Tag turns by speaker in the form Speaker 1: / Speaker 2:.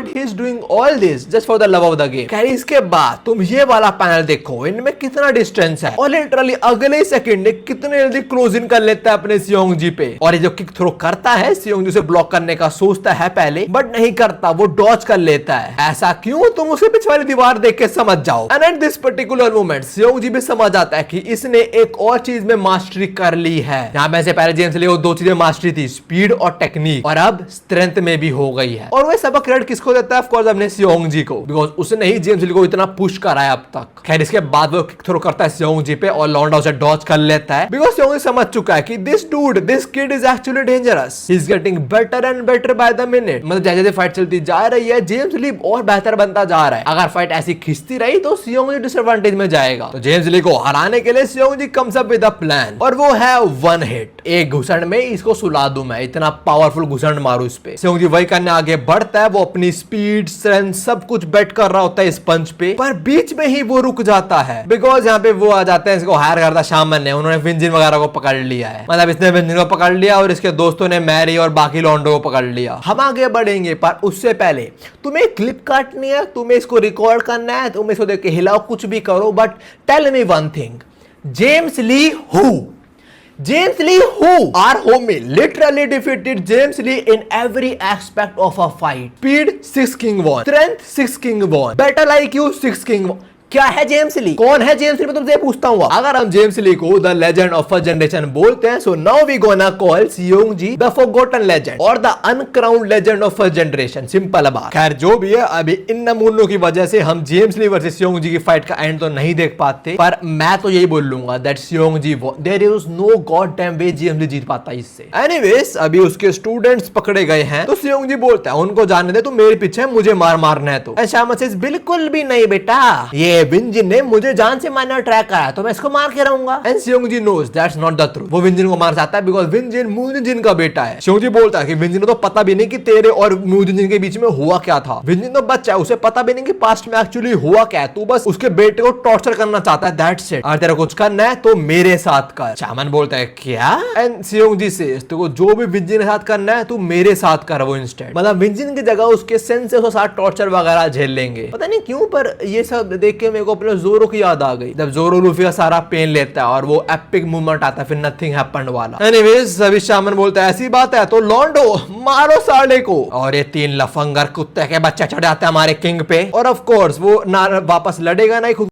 Speaker 1: That he is doing all this just for the love of the game. कह रही इसके बाद तुम ये वाला पैनल देखो, इनमें कितना डिस्टेंस है, और लिटरली अगले ही सेकंड में कितने जल्दी क्लोज इन कर लेता है अपने सियोंगजी पे। और ये जो किक थ्रो करता है, सियोंगजी से ब्लॉक करने का सोचता है पहले, बट नहीं करता, वो डॉज कर लेता है। ऐसा क्यों? तुम उसके पीछे वाली दीवार देख के समझ जाओ। And at this particular moment Seongji भी समझ आता है कि इसने एक और चीज में मास्टरी कर ली है। यहाँ पे से पहले जेम्स ली वो दो चीजें मास्टरी थी, स्पीड और टेक्निक, और अब स्ट्रेंथ में भी हो गई है। और वो सबक क्रेडिट किसको देता है? ऑफ कोर्स अपने सियोंगजी को, बिकॉज उसने ही जेम्स ली को इतना पुश करा है अब तक। खैर इसके बाद वो किक थ्रो करता है सियोंगजी पे और लौंडा उसे डॉज कर लेता है, बिकॉज सियोंगजी समझ चुका है कि this dude, this kid is actually dangerous, he is getting better and better by the minute. मतलब जैसे जैसे फाइट चलती जा रही है, जेम्स ली और बेहतर बनता जा रहा है। अगर फाइट ऐसी खिंचती रही तो सियोंगजी डिसएडवांटेज में जाएगा। तो जेम्स ली को हराने के लिए Seongji comes up with a plan, और वो है वन हिट। एक घुसड़ में इसको सुला दूं मैं, इतना पावरफुल घुसड़ मारू इस पे। सियोंगजी वही करने आगे बढ़ता है, वो अपनी स्पीड स्ट्रेंथ सब कुछ बेट कर रहा होता है इस पंच पे, पर बीच में ही वो रुक जाता है, बिकॉज यहाँ पे वो आ जाते हैं, इसको हायर करता शामन ने, उन्होंने विंजिन वगैरह को पकड़ लिया है। मतलब इसने विंजिन को पकड़ लिया और इसके दोस्तों ने मैरी और बाकी लॉन्डो को पकड़ लिया। हम आगे बढ़ेंगे, पर उससे पहले तुम्हें क्लिप काटनी है, तुम्हें इसको रिकॉर्ड करना है, तुम इसको देख के हिलाओ, कुछ भी करो, but tell me one thing, James Lee who? James Lee who? Our homie literally defeated James Lee in every aspect of a fight. Speed 6 King won. Strength 6 King won. Battle IQ 6 King won. क्या है James ली? कौन है James ली? मैं तुमसे पूछता हूँ। अगर हम जेम्स ली को the legend of a generation बोलते हैं, so now we gonna call Seongji the forgotten legend और the uncrowned legend of a generation. Simple बात। खैर जो भी है, अभी इन नमूनों की वजह से हम जेम्स ली वर्सेस सियोंगजी की फाइट का एंड तो नहीं देख पाते, पर मैं तो यही बोल लूंगा that Seongji there is no god damn way James Lee जीत पाता इससे। एनीवेज अभी उसके स्टूडेंट्स पकड़े गए हैं, तो सियोंगजी बोलता है उनको जाने दे, तू मेरे पीछे मुझे मारना है। तो शामा सेज बिल्कुल भी नहीं बेटा, ये विंजिन ने मुझे जान से मारना ट्राई करा, तो मैं इसको मार के रहूंगा। And Seongji knows that's not the truth. वो विंजिन को मार सकता है बिकॉज़ विंजिन मूजिन का बेटा है। सियोंगजी बोलता है कि विंजिन को तो पता भी नहीं कि तेरे और मूजिन के बीच में हुआ क्या था। विंजिन तो बच्चा है, उसे पता भी नहीं कि पास्ट में एक्चुअली हुआ क्या है। तू बस उसके बेटे को टॉर्चर करना चाहता है, दैट्स इट। और तेरा कुछ करना है तो मेरे साथ कर। शामन बोलता है क्या? एंड सियोंगजी सेज तो जो भी विंजिन के साथ करना है तू मेरे साथ कर वो इंस्टेड। मतलब विंजिन की जगह उसके सेंसेस के साथ टॉर्चर वगैरह झेल लेंगे। पता नहीं क्यों, पर ये सब देख के मेरे को अपने जोरो की याद आ गई, जब जोरो लूफी का सारा पेन लेता है और वो एपिक मूवमेंट आता है, फिर नथिंग हैपेंड वाला। एनीवेज सभी शामन बोलता है ऐसी बात है तो लॉन्डो मारो साले को। और ये तीन लफंगर कुत्ते के बच्चे चढ़ जाते हैं हमारे किंग पे, और ऑफ कोर्स वो ना वापस लड़ेगा ना ही खुद